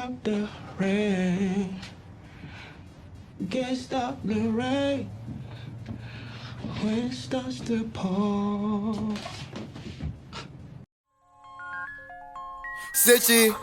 stop the rain. Can't stop the rain when it starts to pour. Sitchy.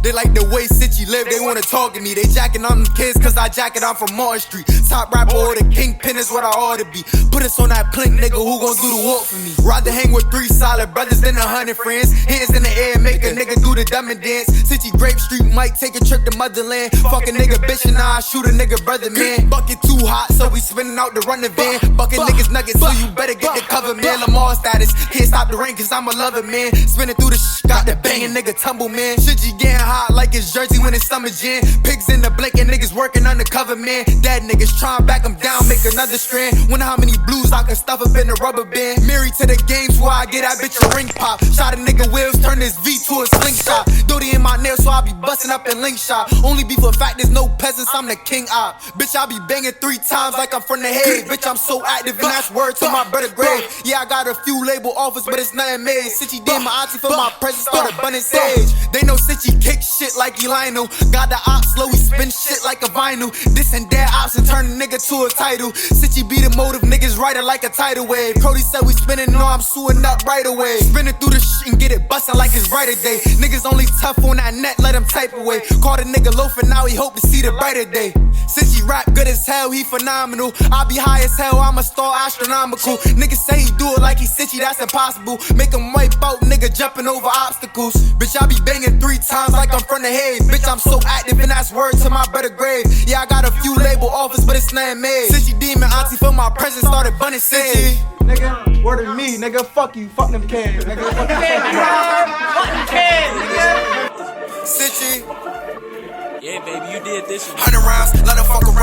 They like the way Sitchy live, they wanna talk to me. They jacking on them kids cause I jack it, I'm from Mall Street. Top rapper or the kingpin is what I ought to be. Put us on that plink, nigga, who gon' do the walk for me? Rather hang with 3 solid brothers than 100 friends. Hands in the air, make a nigga do the dumb and dance. Sitchy Grape Street might take a trip to motherland. Fuck a nigga bitch and I shoot a nigga brother, man. Bucket too hot, so we spinning out to run the van. Bucket niggas nuggets, so you better get the cover, man. Lamar status, can't stop the rain cause I'm a lover, man. Spinning through the got the banging nigga tumble, man. Sitchy getting hot like it's Jersey when it's summer gin. Pigs in the blanket, niggas working undercover, man. Dead niggas trying back them down, make another strand. Wonder how many blues I can stuff up in a rubber band. Married to the games where I get that bitch a ring pop. Shot a nigga wheels, turn this V to a slingshot. Doty in my nails, so I be busting up in link shot. Only be for fact, there's no peasants, I'm the king op. Bitch, I be banging 3 times like I'm from the Hague. Bitch, I'm so active and that's word to my brother grave. Yeah, I got a few label offers, but it's nothing made. Sitchy did my auntie for my presence, started bunning sage. They know Sitchy kick shit like Lionel. Got the ops slow, we spin shit like a vinyl. This and that ops and turn a nigga to a title. Sitchy be the motive, niggas write it like a tidal wave. Cody said we spinning, no, I'm suing up right away. Spinning through the shit and get it bustin' like it's right a day. Niggas only tough on that net, let him type away. Called a nigga loafing, now he hope to see the brighter day. Sitchy rap good as hell, he phenomenal. I be high as hell, I'm a star astronomical. Niggas say he do it like he Sitchy, that's impossible. Make him wipe out, nigga jumping over obstacles. Bitch, I be banging 3 times like I'm from the Hague. Bitch, I'm so active and that's word to my brother grave. Yeah, I got a few label offers, but it's nothing made. Sitchy demon auntie for my presence, started bunning sage. Nigga, word of me, nigga, fuck you, fuck them cans, nigga, fuck them cans, nigga. Sitchy. Yeah, baby, you did this one. 100 rounds, let her fuck around.